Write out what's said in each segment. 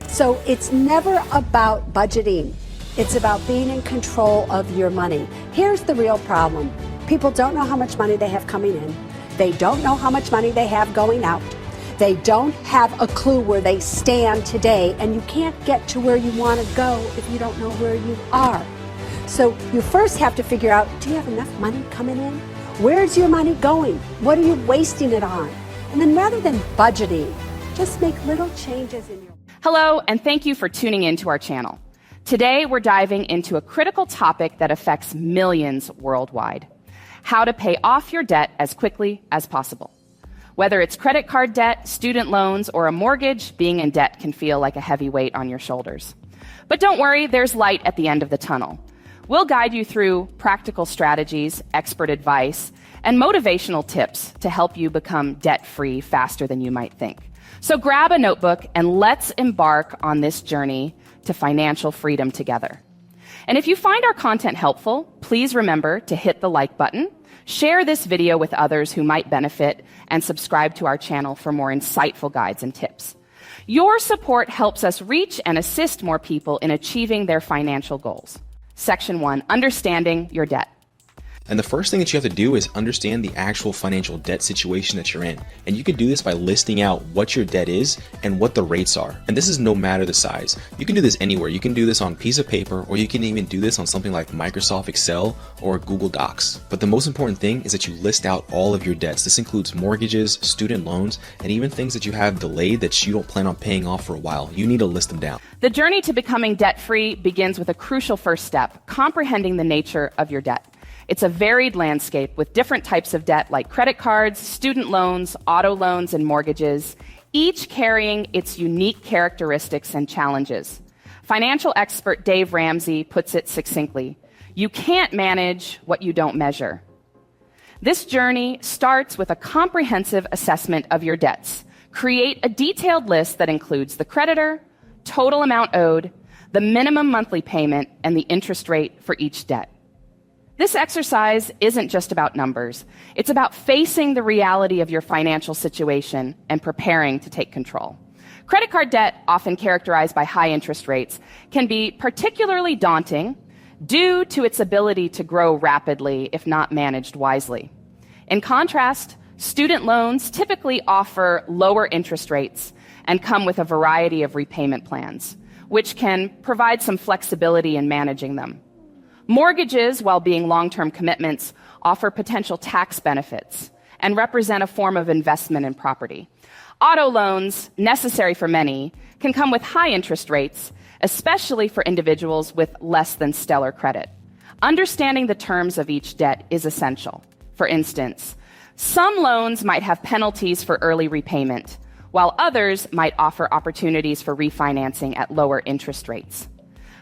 So it's never about budgeting. It's about being in control of your money. Here's the real problem. People don't know how much money they have coming in. They don't know how much money they have going out. They don't have a clue where they stand today, and you can't get to where you want to go if you don't know where you are. So you first have to figure out, do you have enough money coming in? Where's your money going? What are you wasting it on? And then rather than budgeting, just make little changes in your... Hello, and thank you for tuning into our channel. Today, we're diving into a critical topic that affects millions worldwide: how to pay off your debt as quickly as possible. Whether it's credit card debt, student loans, or a mortgage, being in debt can feel like a heavy weight on your shoulders. But don't worry, there's light at the end of the tunnel. We'll guide you through practical strategies, expert advice, and motivational tips to help you become debt-free faster than you might think. So grab a notebook and let's embark on this journey to financial freedom together. And if you find our content helpful, please remember to hit the like button, share this video with others who might benefit, and subscribe to our channel for more insightful guides and tips. Your support helps us reach and assist more people in achieving their financial goals. Section 1, understanding your debt. And the first thing that you have to do is understand the actual financial debt situation that you're in. And you can do this by listing out what your debt is and what the rates are. And this is no matter the size. You can do this anywhere. You can do this on a piece of paper, or you can even do this on something like Microsoft Excel or Google Docs. But the most important thing is that you list out all of your debts. This includes mortgages, student loans, and even things that you have delayed that you don't plan on paying off for a while. You need to list them down. The journey to becoming debt-free begins with a crucial first step: comprehending the nature of your debt. It's a varied landscape with different types of debt like credit cards, student loans, auto loans, and mortgages, each carrying its unique characteristics and challenges. Financial expert Dave Ramsey puts it succinctly: you can't manage what you don't measure. This journey starts with a comprehensive assessment of your debts. Create a detailed list that includes the creditor, total amount owed, the minimum monthly payment, and the interest rate for each debt. This exercise isn't just about numbers. It's about facing the reality of your financial situation and preparing to take control. Credit card debt, often characterized by high interest rates, can be particularly daunting due to its ability to grow rapidly if not managed wisely. In contrast, student loans typically offer lower interest rates and come with a variety of repayment plans, which can provide some flexibility in managing them. Mortgages, while being long-term commitments, offer potential tax benefits and represent a form of investment in property. Auto loans, necessary for many, can come with high interest rates, especially for individuals with less than stellar credit. Understanding the terms of each debt is essential. For instance, some loans might have penalties for early repayment, while others might offer opportunities for refinancing at lower interest rates.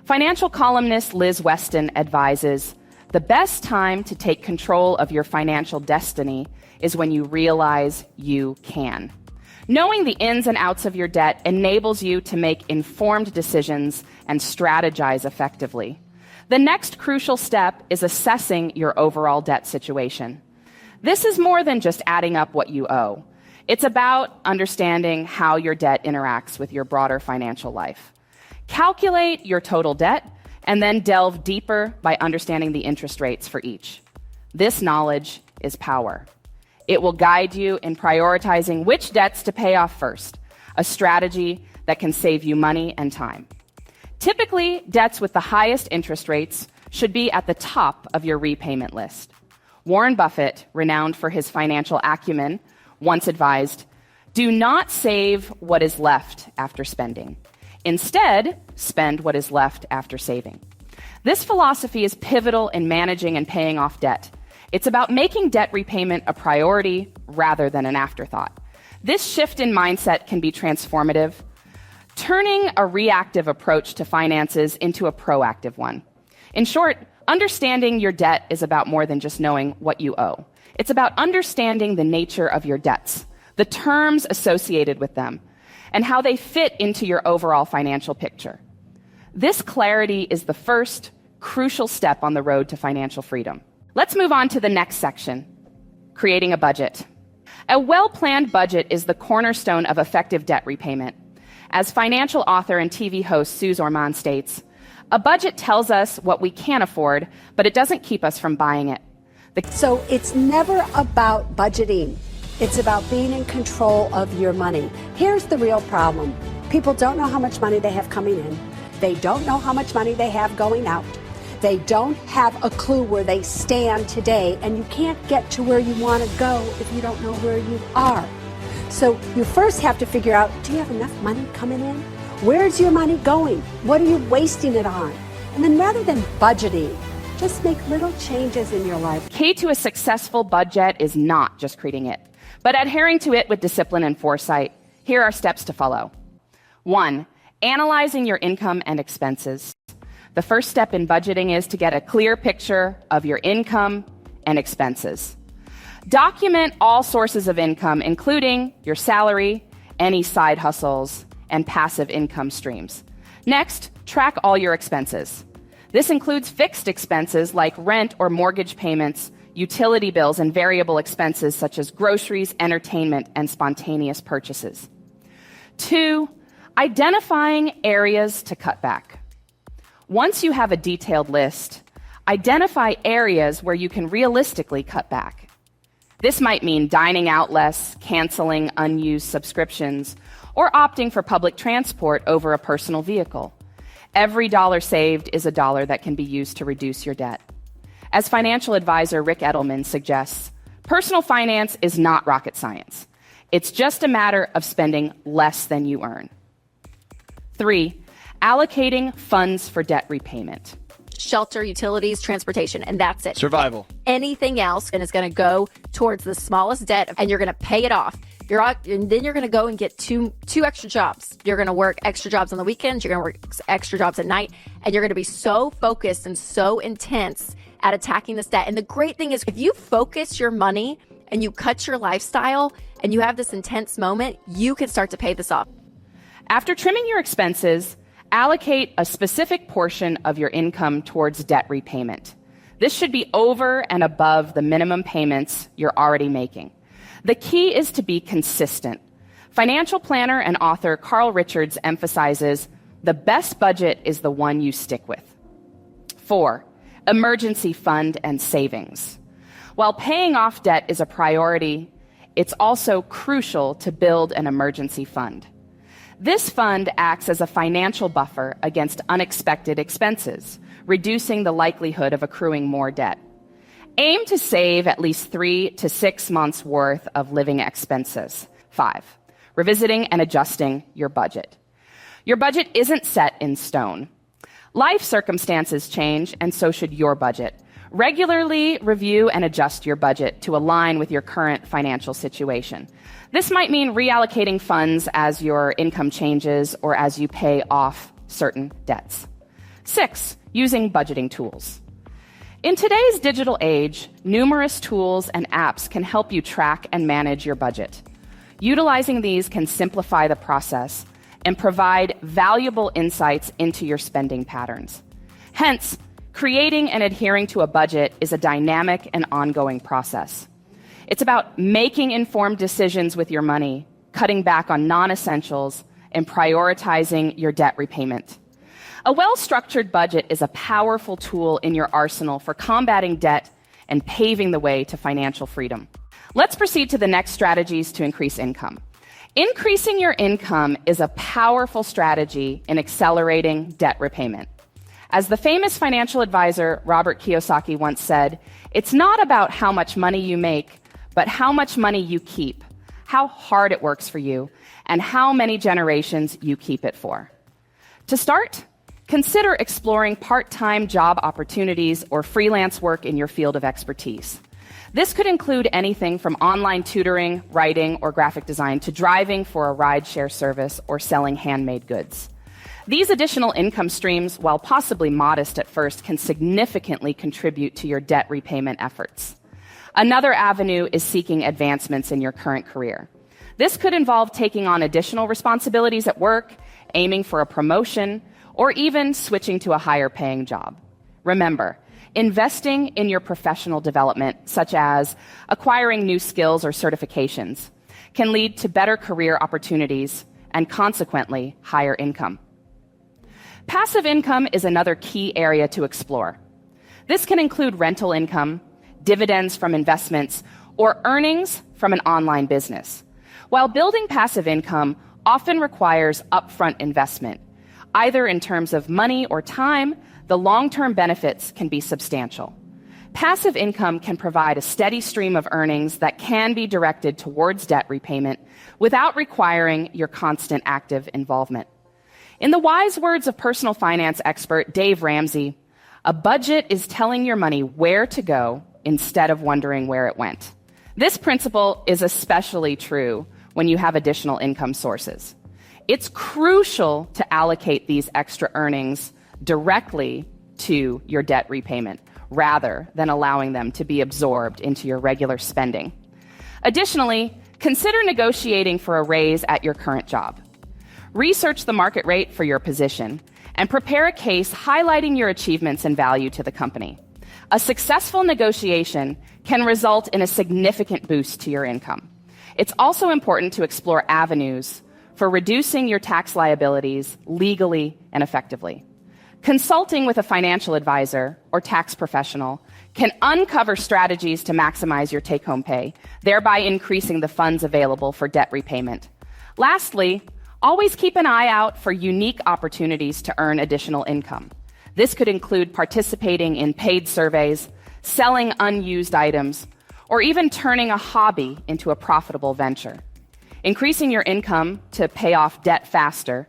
Financial columnist Liz Weston advises, the best time to take control of your financial destiny is when you realize you can. Knowing the ins and outs of your debt enables you to make informed decisions and strategize effectively. The next crucial step is assessing your overall debt situation. This is more than just adding up what you owe. It's about understanding how your debt interacts with your broader financial life. Calculate your total debt and then delve deeper by understanding the interest rates for each. This knowledge is power. It will guide you in prioritizing which debts to pay off first, a strategy that can save you money and time. Typically, debts with the highest interest rates should be at the top of your repayment list. Warren Buffett, renowned for his financial acumen, once advised, do not save what is left after spending. Instead, spend what is left after saving. This philosophy is pivotal in managing and paying off debt. It's about making debt repayment a priority rather than an afterthought. This shift in mindset can be transformative, turning a reactive approach to finances into a proactive one. In short, understanding your debt is about more than just knowing what you owe. It's about understanding the nature of your debts, the terms associated with them, and how they fit into your overall financial picture. This clarity is the first crucial step on the road to financial freedom. Let's move on to the next section, creating a budget. A well-planned budget is the cornerstone of effective debt repayment. As financial author and TV host Suze Orman states, a budget tells us what we can afford, but it doesn't keep us from buying it. So it's never about budgeting. It's about being in control of your money. Here's the real problem. People don't know how much money they have coming in. They don't know how much money they have going out. They don't have a clue where they stand today, and you can't get to where you want to go if you don't know where you are. So you first have to figure out, do you have enough money coming in? Where's your money going? What are you wasting it on? And then rather than budgeting, just make little changes in your life. Key to a successful budget is not just creating it, but adhering to it with discipline and foresight. Here are steps to follow. 1, analyzing your income and expenses. The first step in budgeting is to get a clear picture of your income and expenses. Document all sources of income, including your salary, any side hustles, and passive income streams. Next, track all your expenses. This includes fixed expenses like rent or mortgage payments, utility bills, and variable expenses such as groceries, entertainment, and spontaneous purchases. 2, identifying areas to cut back. Once you have a detailed list, identify areas where you can realistically cut back. This might mean dining out less, canceling unused subscriptions, or opting for public transport over a personal vehicle. Every dollar saved is a dollar that can be used to reduce your debt. As financial advisor Rick Edelman suggests, personal finance is not rocket science. It's just a matter of spending less than you earn. 3, allocating funds for debt repayment. Shelter, utilities, transportation, and that's it. Survival. Anything else, and it's going to go towards the smallest debt, and you're going to pay it off. And then you're going to go and get two extra jobs. You're going to work extra jobs on the weekends. You're going to work extra jobs at night, and you're going to be so focused and so intense at attacking this debt. And the great thing is, if you focus your money and you cut your lifestyle and you have this intense moment, you can start to pay this off. After trimming your expenses, allocate a specific portion of your income towards debt repayment. This should be over and above the minimum payments you're already making. The key is to be consistent. Financial planner and author Carl Richards emphasizes the best budget is the one you stick with. 4, emergency fund and savings. While paying off debt is a priority, it's also crucial to build an emergency fund. This fund acts as a financial buffer against unexpected expenses, reducing the likelihood of accruing more debt. Aim to save at least 3 to 6 months' worth of living expenses. 5, revisiting and adjusting your budget. Your budget isn't set in stone. Life circumstances change, and so should your budget. Regularly review and adjust your budget to align with your current financial situation. This might mean reallocating funds as your income changes or as you pay off certain debts. 6, using budgeting tools. In today's digital age, numerous tools and apps can help you track and manage your budget. Utilizing these can simplify the process and provide valuable insights into your spending patterns. Hence, creating and adhering to a budget is a dynamic and ongoing process. It's about making informed decisions with your money, cutting back on non-essentials, and prioritizing your debt repayment. A well-structured budget is a powerful tool in your arsenal for combating debt and paving the way to financial freedom. Let's proceed to the next strategies to increase income. Increasing your income is a powerful strategy in accelerating debt repayment. As the famous financial advisor Robert Kiyosaki once said, it's not about how much money you make, but how much money you keep, how hard it works for you, and how many generations you keep it for. To start, consider exploring part-time job opportunities or freelance work in your field of expertise. This could include anything from online tutoring, writing, or graphic design to driving for a rideshare service or selling handmade goods. These additional income streams, while possibly modest at first, can significantly contribute to your debt repayment efforts. Another avenue is seeking advancements in your current career. This could involve taking on additional responsibilities at work, aiming for a promotion, or even switching to a higher-paying job. Remember, investing in your professional development, such as acquiring new skills or certifications, can lead to better career opportunities and consequently higher income. Passive income is another key area to explore. This can include rental income, dividends from investments, or earnings from an online business. While building passive income often requires upfront investment, either in terms of money or time, the long-term benefits can be substantial. Passive income can provide a steady stream of earnings that can be directed towards debt repayment without requiring your constant active involvement. In the wise words of personal finance expert Dave Ramsey, a budget is telling your money where to go instead of wondering where it went. This principle is especially true when you have additional income sources. It's crucial to allocate these extra earnings directly to your debt repayment, rather than allowing them to be absorbed into your regular spending. Additionally, consider negotiating for a raise at your current job. Research the market rate for your position and prepare a case highlighting your achievements and value to the company. A successful negotiation can result in a significant boost to your income. It's also important to explore avenues for reducing your tax liabilities legally and effectively. Consulting with a financial advisor or tax professional can uncover strategies to maximize your take-home pay, thereby increasing the funds available for debt repayment. Lastly, always keep an eye out for unique opportunities to earn additional income. This could include participating in paid surveys, selling unused items, or even turning a hobby into a profitable venture. Increasing your income to pay off debt faster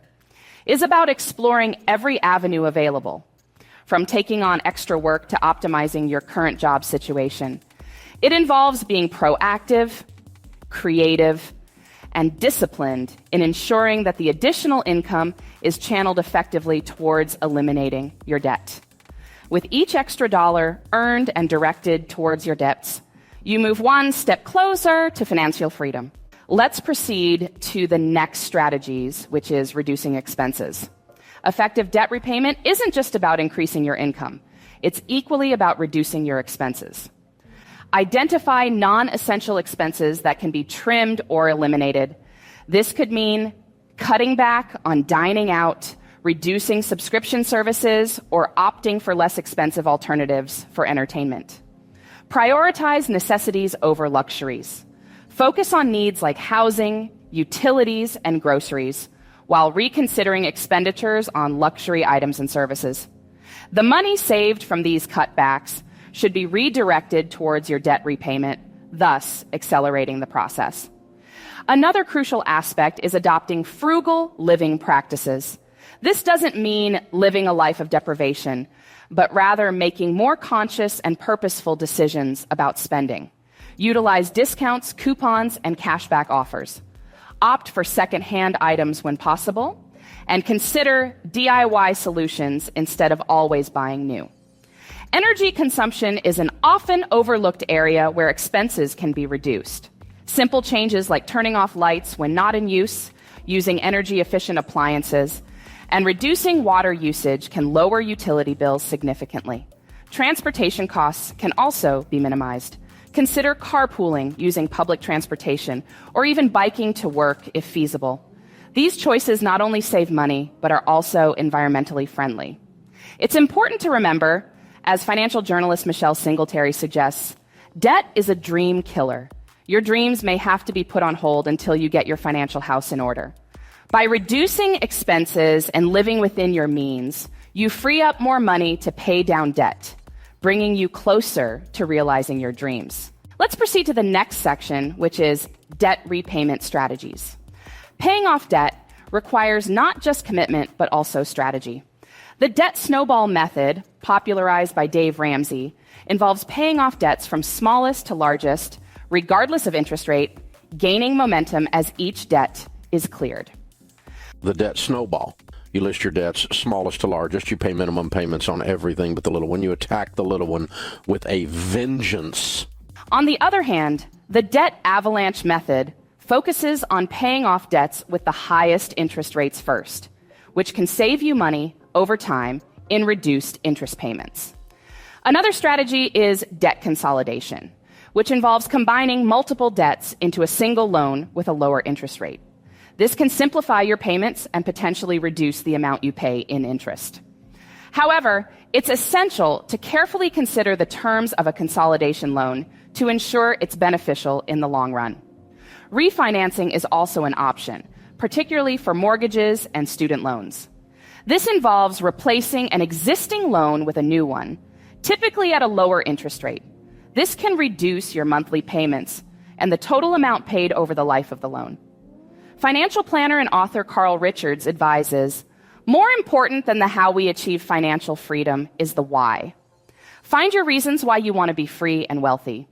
is about exploring every avenue available, from taking on extra work to optimizing your current job situation. It involves being proactive, creative, and disciplined in ensuring that the additional income is channeled effectively towards eliminating your debt. With each extra dollar earned and directed towards your debts, you move one step closer to financial freedom. Let's proceed to the next strategies, which is reducing expenses. Effective debt repayment isn't just about increasing your income. It's equally about reducing your expenses. Identify non-essential expenses that can be trimmed or eliminated. This could mean cutting back on dining out, reducing subscription services, or opting for less expensive alternatives for entertainment. Prioritize necessities over luxuries. Focus on needs like housing, utilities, and groceries, while reconsidering expenditures on luxury items and services. The money saved from these cutbacks should be redirected towards your debt repayment, thus accelerating the process. Another crucial aspect is adopting frugal living practices. This doesn't mean living a life of deprivation, but rather making more conscious and purposeful decisions about spending. Utilize discounts, coupons, and cashback offers. Opt for second-hand items when possible, and consider DIY solutions instead of always buying new. Energy consumption is an often overlooked area where expenses can be reduced. Simple changes like turning off lights when not in use, using energy-efficient appliances, and reducing water usage can lower utility bills significantly. Transportation costs can also be minimized. Consider carpooling using public transportation, or even biking to work if feasible. These choices not only save money, but are also environmentally friendly. It's important to remember, as financial journalist Michelle Singletary suggests, debt is a dream killer. Your dreams may have to be put on hold until you get your financial house in order. By reducing expenses and living within your means, you free up more money to pay down debt, bringing you closer to realizing your dreams. Let's proceed to the next section, which is debt repayment strategies. Paying off debt requires not just commitment, but also strategy. The debt snowball method, popularized by Dave Ramsey, involves paying off debts from smallest to largest, regardless of interest rate, gaining momentum as each debt is cleared. The debt snowball. You list your debts smallest to largest. You pay minimum payments on everything but the little one. You attack the little one with a vengeance. On the other hand, the debt avalanche method focuses on paying off debts with the highest interest rates first, which can save you money over time in reduced interest payments. Another strategy is debt consolidation, which involves combining multiple debts into a single loan with a lower interest rate. This can simplify your payments and potentially reduce the amount you pay in interest. However, it's essential to carefully consider the terms of a consolidation loan to ensure it's beneficial in the long run. Refinancing is also an option, particularly for mortgages and student loans. This involves replacing an existing loan with a new one, typically at a lower interest rate. This can reduce your monthly payments and the total amount paid over the life of the loan. Financial planner and author Carl Richards advises, more important than the how we achieve financial freedom is the why. Find your reasons why you want to be free and wealthy.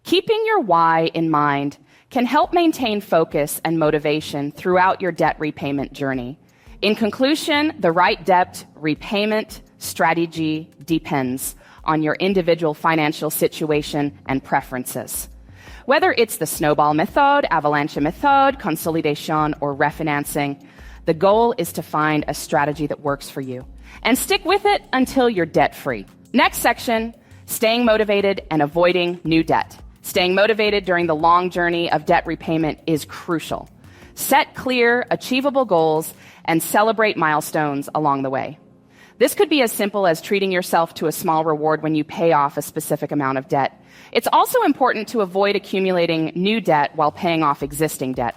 Keeping your why in mind can help maintain focus and motivation throughout your debt repayment journey. In conclusion, the right debt repayment strategy depends on your individual financial situation and preferences. Whether it's the snowball method, avalanche method, consolidation, or refinancing, the goal is to find a strategy that works for you and stick with it until you're debt-free. Next section, staying motivated and avoiding new debt. Staying motivated during the long journey of debt repayment is crucial. Set clear, achievable goals and celebrate milestones along the way. This could be as simple as treating yourself to a small reward when you pay off a specific amount of debt. It's also important to avoid accumulating new debt while paying off existing debt.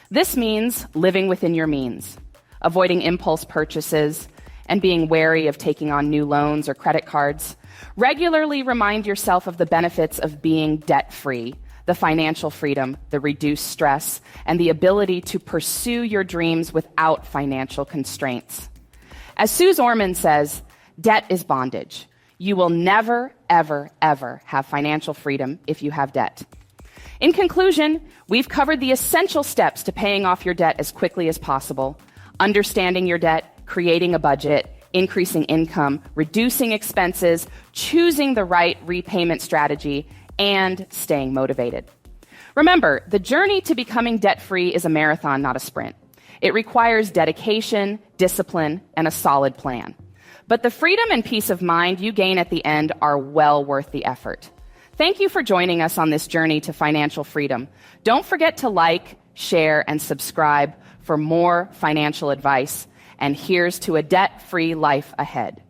This means living within your means, avoiding impulse purchases, and being wary of taking on new loans or credit cards. Regularly remind yourself of the benefits of being debt-free, the financial freedom, the reduced stress, and the ability to pursue your dreams without financial constraints. As Suze Orman says, debt is bondage. You will never, ever, ever have financial freedom if you have debt. In conclusion, we've covered the essential steps to paying off your debt as quickly as possible, understanding your debt, creating a budget, increasing income, reducing expenses, choosing the right repayment strategy, and staying motivated. Remember, the journey to becoming debt-free is a marathon, not a sprint. It requires dedication, discipline, and a solid plan. But the freedom and peace of mind you gain at the end are well worth the effort. Thank you for joining us on this journey to financial freedom. Don't forget to like, share, and subscribe for more financial advice. And here's to a debt-free life ahead.